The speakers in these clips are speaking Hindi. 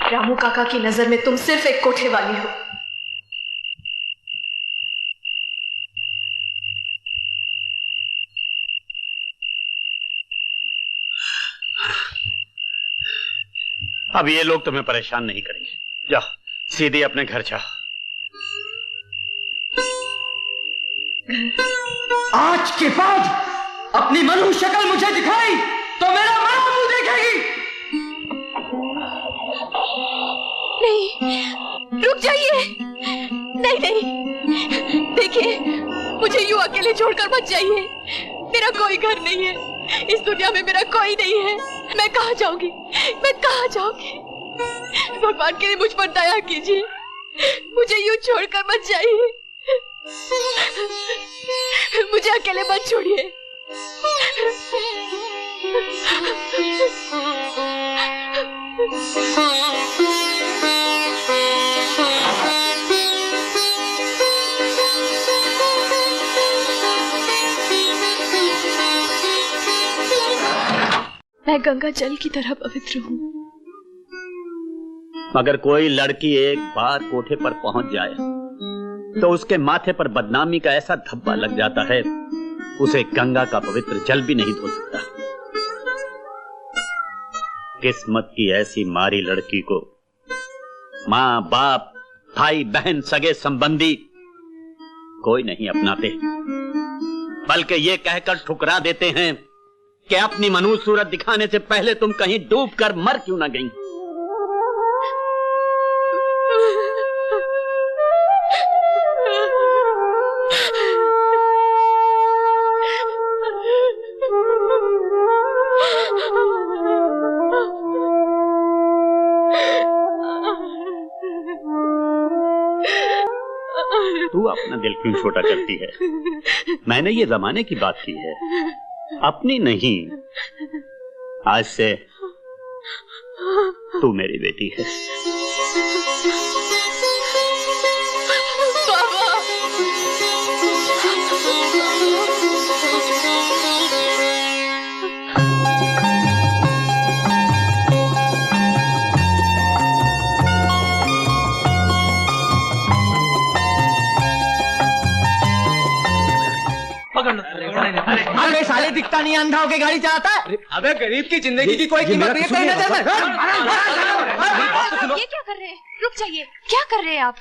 रामू काका की नजर में तुम सिर्फ एक कोठे वाली हो। अब ये लोग तुम्हें परेशान नहीं करेंगे, जाओ सीधे अपने घर जाओ। आज के बाद अपनी मनु शक्ल मुझे दिखाई तो मेरा मरा मुंह देखेगी। नहीं, रुक जाइए। नहीं नहीं, देखिए मुझे यूं अकेले छोड़कर मत जाइए। मेरा कोई घर नहीं है, इस दुनिया में मेरा कोई नहीं है। मैं कहाँ जाऊंगी, मैं कहाँ जाऊंगी? भगवान के लिए मुझ पर दया कीजिए, मुझे यूं छोड़कर मत जाइए। मुझे अकेले मत छोड़िए। मैं गंगा जल की तरह पवित्र हूँ। मगर कोई लड़की एक बार कोठे पर पहुंच जाए तो उसके माथे पर बदनामी का ऐसा धब्बा लग जाता है, उसे गंगा का पवित्र जल भी नहीं धो सकता। किस्मत की ऐसी मारी लड़की को माँ बाप भाई बहन सगे संबंधी कोई नहीं अपनाते, बल्कि ये कहकर ठुकरा देते हैं कि अपनी मनु सूरत दिखाने से पहले तुम कहीं डूब कर मर क्यों ना गई। तू अपना दिल क्यों छोटा करती है? मैंने ये जमाने की बात की है, अपनी नहीं। आज से तू मेरी बेटी है। अबे साले दिखता नहीं, अंधा होके गाड़ी चलाता है। अबे गरीब की जिंदगी की कोई कीमत नहीं है। ये क्या कर रहे हैं? रुक जाइए, क्या कर रहे हैं आप?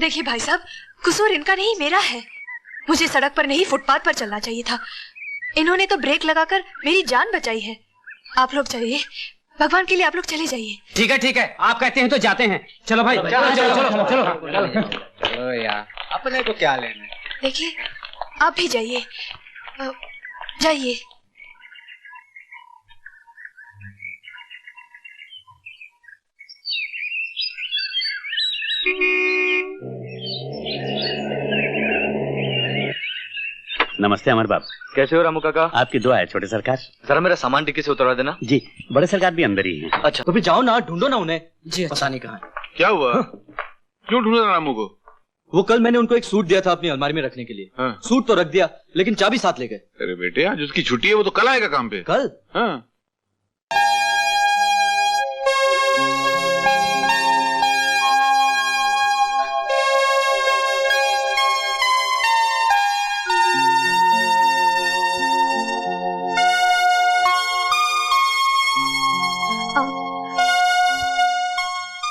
देखिए भाई साहब, कसूर इनका नहीं मेरा है। मुझे सड़क पर नहीं फुटपाथ पर चलना चाहिए था। इन्होंने तो ब्रेक लगाकर मेरी जान बचाई है। आप लोग जाइए, भगवान के लिए आप लोग चले जाइए। ठीक है, आप कहते हैं तो जाते हैं। चलो भाई, चलो यार, अपने को क्या लेना है। देखिए आप भी जाइए, जाइए। नमस्ते अमर बाप। कैसे हो रामू काका? आपकी दुआ है छोटे सरकार। जरा मेरा सामान डिक्की से उतरवा देना। जी, बड़े सरकार भी अंदर ही हैं। अच्छा तो फिर जाओ ना, ढूंढो ना उन्हें। जी पता नहीं कहाँ है। क्या हुआ? क्यों ढूंढा रामू को? वो कल मैंने उनको एक सूट दिया था अपनी अलमारी में रखने के लिए। हाँ। सूट तो रख दिया, लेकिन चाबी साथ ले गए। अरे बेटे, आज उसकी छुट्टी है, वो तो कल आएगा काम पे। कल? हाँ।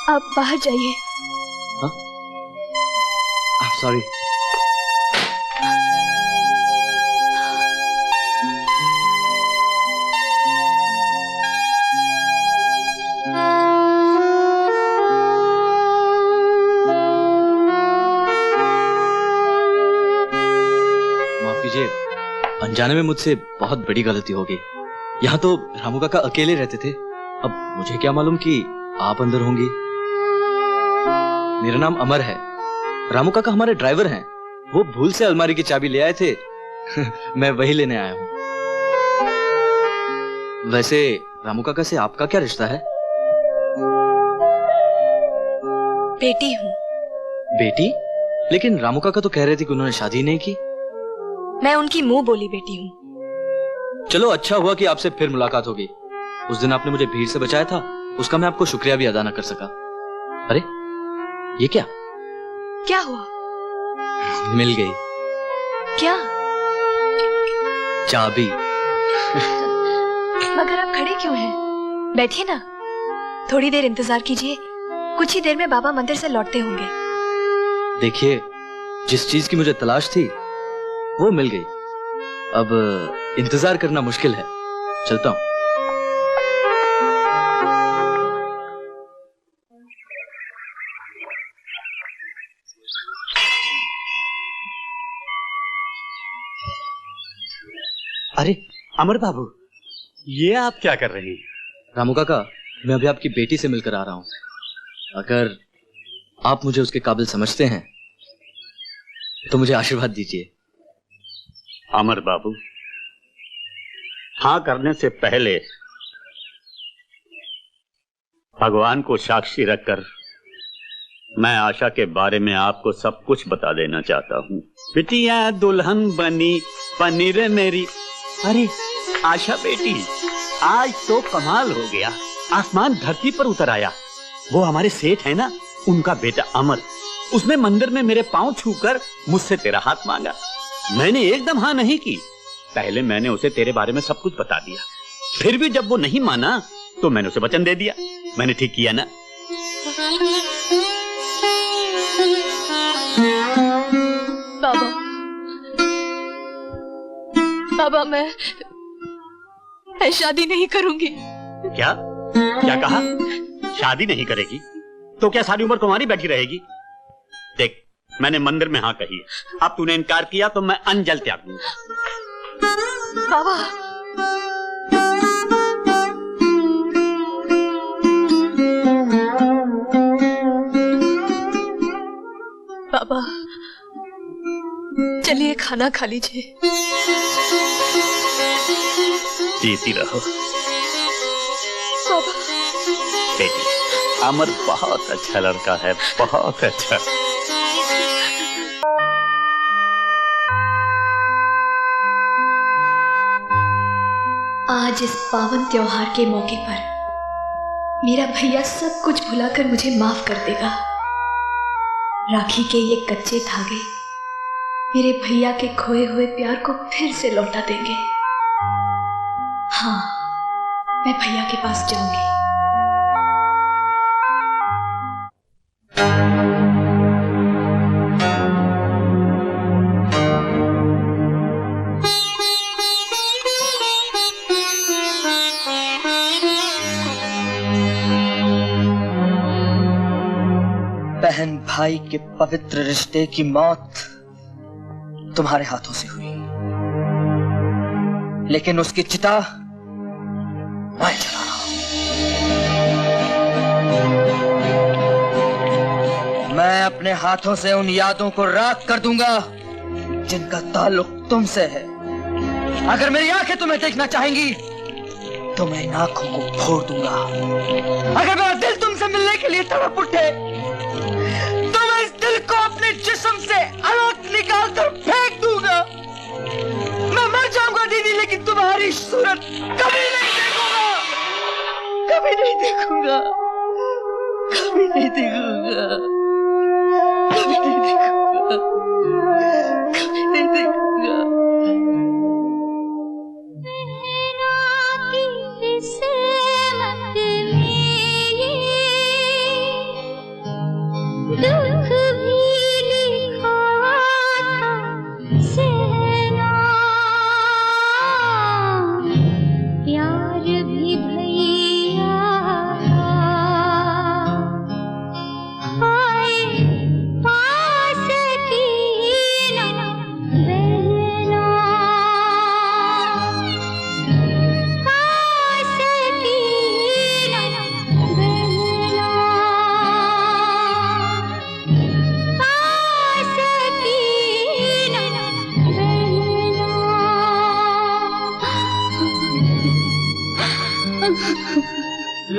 आप बाहर जाइए। सॉरी। माफ कीजिए, अनजाने में मुझसे बहुत बड़ी गलती हो गई। यहाँ तो रामू काका अकेले रहते थे, अब मुझे क्या मालूम कि आप अंदर होंगी। मेरा नाम अमर है, रामू काका हमारे ड्राइवर हैं। वो भूल से अलमारी की चाबी ले आए थे मैं वही लेने आया हूँ। वैसे रामू काका से आपका क्या रिश्ता है? बेटी हूँ। बेटी? लेकिन रामू काका तो कह रहे थे कि उन्होंने शादी नहीं की। मैं उनकी मुंह बोली बेटी हूँ। चलो अच्छा हुआ कि आपसे फिर मुलाकात होगी। उस दिन आपने मुझे भीड़ से बचाया था, उसका मैं आपको शुक्रिया भी अदा न कर सका। अरे ये क्या? क्या हुआ? मिल गई। क्या? चाबी। मगर आप खड़े क्यों हैं? बैठिए ना, थोड़ी देर इंतजार कीजिए, कुछ ही देर में बाबा मंदिर से लौटते होंगे। देखिए, जिस चीज की मुझे तलाश थी वो मिल गई, अब इंतजार करना मुश्किल है। चलता हूं। अरे अमर बाबू, ये आप क्या कर रहे हैं? रामू काका, मैं अभी आपकी बेटी से मिलकर आ रहा हूं। अगर आप मुझे उसके काबिल समझते हैं तो मुझे आशीर्वाद दीजिए। अमर बाबू, हाँ करने से पहले भगवान को साक्षी रखकर मैं आशा के बारे में आपको सब कुछ बता देना चाहता हूँ। बिटिया दुल्हन बनी पनीर मेरी। अरे आशा बेटी, आज तो कमाल हो गया, आसमान धरती पर उतर आया। वो हमारे सेठ है ना, उनका बेटा अमर, उसने मंदिर में मेरे पांव छूकर मुझसे तेरा हाथ मांगा। मैंने एकदम हाँ नहीं की। पहले मैंने उसे तेरे बारे में सब कुछ बता दिया, फिर भी जब वो नहीं माना तो मैंने उसे वचन दे दिया। मैंने ठीक किया ना? बाबा, बाबा मैं शादी नहीं करूंगी। क्या क्या कहा? शादी नहीं करेगी? तो क्या सारी उम्र तुम्हारी बैठी रहेगी? देख, मैंने मंदिर में हाँ कही है, अब तूने इनकार किया तो मैं अनजल त्याग दूंगा। बाबा, बाबा चलिए खाना खा लीजिए। जीती रहो बाबा। बेटी, अमर बहुत अच्छा लड़का है, बहुत अच्छा। आज इस पावन त्योहार के मौके पर मेरा भैया सब कुछ भुलाकर मुझे माफ कर देगा। राखी के ये कच्चे धागे मेरे भैया के खोए हुए प्यार को फिर से लौटा देंगे। हाँ, मैं भैया के पास जाऊंगी। बहन भाई के पवित्र रिश्ते की मौत तुम्हारे हाथों से हुई, लेकिन उसकी चिता मैं जला रहा हूं। मैं अपने हाथों से उन यादों को राख कर दूंगा जिनका ताल्लुक तुमसे है। अगर मेरी आंखें तुम्हें देखना चाहेंगी तो मैं इन आंखों को फोड़ दूंगा। अगर मेरा दिल तुमसे मिलने के लिए तड़प उठे तो मैं इस दिल को अपने जिस्म से अलग निकाल कर फेंक दूंगा। मैं मर जाऊंगा दीदी, लेकिन तुम्हारी सूरत कभी नहीं देखूंगा, कभी नहीं देखूंगा, कभी नहीं देखूंगा, कभी नहीं देखूंगा, कभी नहीं देखूंगा। दुख भी लिखा था सहना, प्यार भी भैया आए पास की ना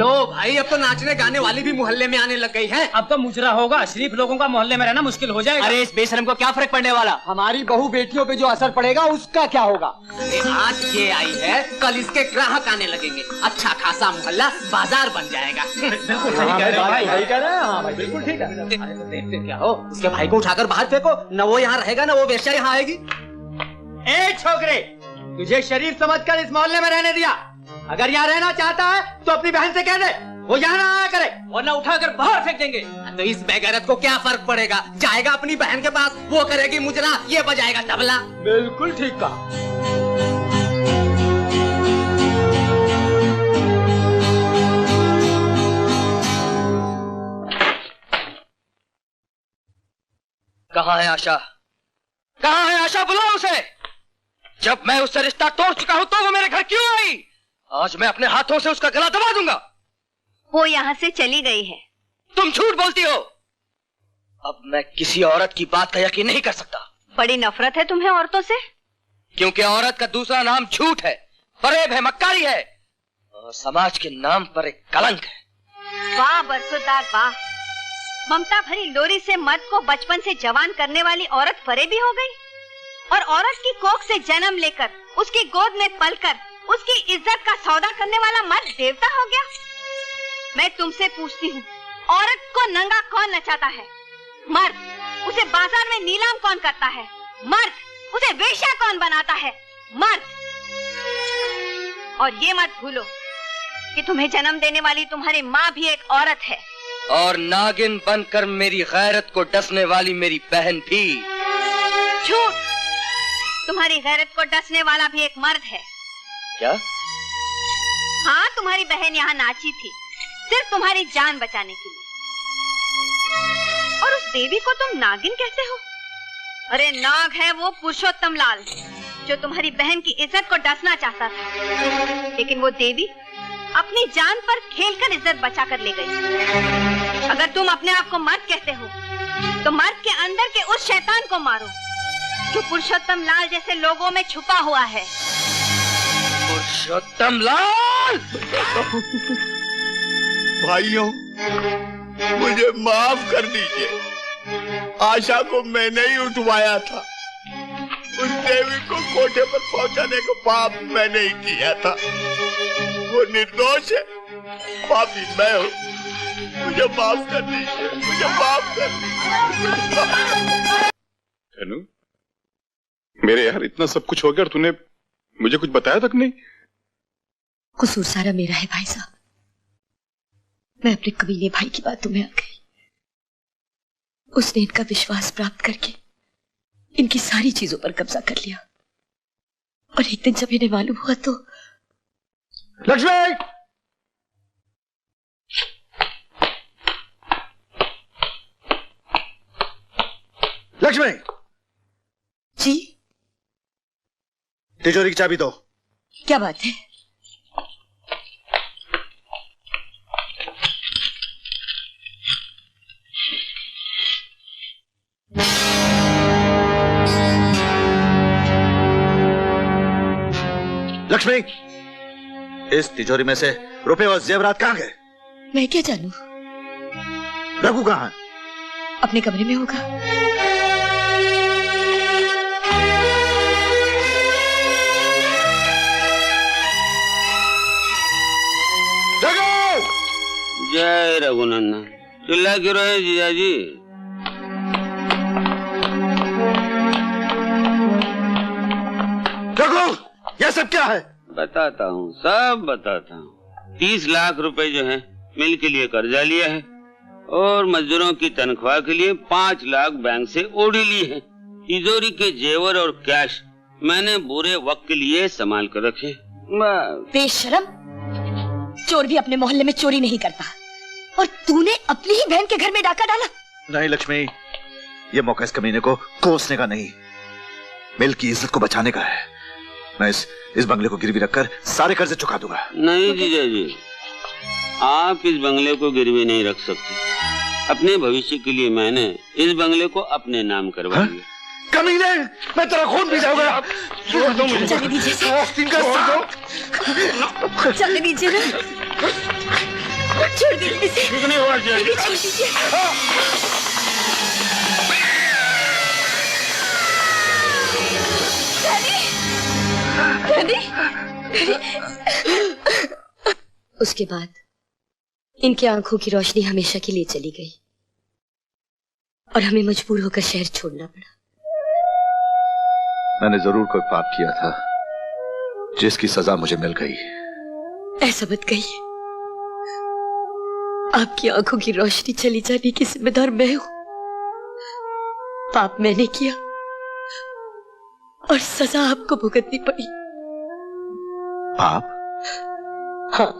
लो भाई, अब तो नाचने गाने वाली भी मोहल्ले में आने लग गई है। अब तो मुजरा होगा, शरीफ लोगों का मोहल्ले में रहना मुश्किल हो जाएगा। अरे इस बेशरम को क्या फर्क पड़ने वाला? हमारी बहू बेटियों पे जो असर पड़ेगा उसका क्या होगा? आज ये आई है, कल इसके ग्राहक आने लगेंगे, अच्छा खासा मोहल्ला बाजार बन जाएगा। बिल्कुल सही कह रहे हो भाई, सही कह रहे हैं। हाँ भाई, बिल्कुल ठीक है। अरे तो देखते क्या हो, उसके भाई को उठाकर बाहर फेंको, न वो यहाँ रहेगा न वो वेश्या यहाँ आएगी। ए छोकरे, तुझे शरीफ समझकर इस मोहल्ले में रहने दिया। अगर यहाँ रहना चाहता है तो अपनी बहन से कह दे वो यहाँ ना आया करे, वरना उठाकर बाहर फेंक देंगे। तो इस बेगैरत को क्या फर्क पड़ेगा? जाएगा अपनी बहन के पास, वो करेगी मुजरा, ये बजाएगा तबला। बिल्कुल ठीक कहा। कहाँ है आशा? कहाँ है आशा? बुलाओ उसे। जब मैं उससे रिश्ता तोड़ चुका हूं तो वो मेरे घर क्यों आई? आज मैं अपने हाथों से उसका गला दबा दूंगा। वो यहाँ से चली गई है। तुम झूठ बोलती हो। अब मैं किसी औरत की बात का यकीन नहीं कर सकता। बड़ी नफरत है तुम्हें औरतों से? क्योंकि औरत का दूसरा नाम झूठ है, फरेब है, मक्कारी है और समाज के नाम पर एक कलंक है। वाह बरसुदार वाह, ममता भरी लोरी से मर्द को बचपन से जवान करने वाली औरत फरेबी हो गई, और औरत की कोख से जन्म लेकर उसकी गोद में पलकर उसकी इज्जत का सौदा करने वाला मर्द देवता हो गया। मैं तुमसे पूछती हूँ, औरत को नंगा कौन नचाता है? मर्द। उसे बाजार में नीलाम कौन करता है? मर्द। उसे वेश्या कौन बनाता है? मर्द। और ये मत भूलो कि तुम्हें जन्म देने वाली तुम्हारी माँ भी एक औरत है, और नागिन बनकर मेरी गैरत को डसने वाली मेरी बहन भी। झूठ। तुम्हारी गैरत को डसने वाला भी एक मर्द है। क्या? हाँ, तुम्हारी बहन यहाँ नाची थी सिर्फ तुम्हारी जान बचाने के लिए, और उस देवी को तुम नागिन कहते हो? अरे नाग है वो पुरुषोत्तम लाल, जो तुम्हारी बहन की इज्जत को डसना चाहता था, लेकिन वो देवी अपनी जान पर खेलकर इज्जत बचा कर ले गई। अगर तुम अपने आप को मर्द कहते हो तो मर्द के अंदर के उस शैतान को मारो जो पुरुषोत्तम लाल जैसे लोगों में छुपा हुआ है। पुरुषोत्तम लाल! भाइयों, मुझे माफ कर दीजिए। आशा को मैंने ही उठवाया था। उस देवी को कोठे पर पहुंचाने का पाप मैंने ही किया था। वो निर्दोष है, पापी मैं हूँ। मुझे माफ कर दीजिए, मुझे माफ कर दीजिए। अनु, मेरे यार इतना सब कुछ हो गया और तूने मुझे कुछ बताया तक नहीं। कसूर सारा मेरा है भाई साहब। मैं अपने कबीले भाई की बातों में आ गई। उसने इनका विश्वास प्राप्त करके इनकी सारी चीजों पर कब्जा कर लिया, और एक दिन जब इन्हें मालूम हुआ तो लक्ष्मी! लक्ष्मी! जी? तिजोरी की चाबी दो। क्या बात है? लक्ष्मी, इस तिजोरी में से रुपए और जेवरात कहाँ गए? मैं क्या जानूं? रघु कहाँ है? अपने कमरे में होगा। रघु! जय रघुनंदन। चिल्ला क्यों रहे जीजाजी? रघु, यह सब क्या है? बताता हूँ, सब बताता हूँ। 30 लाख रुपए जो है मिल के लिए कर्जा लिया है, और मजदूरों की तनख्वाह के लिए 5 लाख बैंक से ओढ़ी ली है। तिजोरी के जेवर और कैश मैंने बुरे वक्त के लिए संभाल कर रखे। बेशरम, चोर भी अपने मोहल्ले में चोरी नहीं करता, और तूने अपनी ही बहन के घर में डाका डाला। नहीं लक्ष्मी, ये मौका इस कमीने को कोसने का नहीं, मिल की इज्जत को बचाने का है। मैं इस बंगले को गिरवी रखकर सारे कर्जे चुका दूंगा। नहीं जीजाजी, आप इस बंगले को गिरवी नहीं रख सकते। अपने भविष्य के लिए मैंने इस बंगले को अपने नाम करवा दिया। कमीने, मैं तेरा खून पी जाऊंगा। जाने दीजिए, जाने दीजिए ना। छोड़ दीजिए इसे। ठीक नहीं हुआ जी। दीदी छोड़ दीजिए। डैडी, उसके बाद इनकी आंखों की रोशनी हमेशा के लिए चली गई और हमें मजबूर होकर शहर छोड़ना पड़ा। मैंने जरूर कोई पाप किया था जिसकी सजा मुझे मिल गई। ऐसा मत कहिए, आपकी आंखों की रोशनी चली जाने की जिम्मेदार मैं हूं। पाप मैंने किया और सजा आपको भुगतनी पड़ी। पाप? हाँ,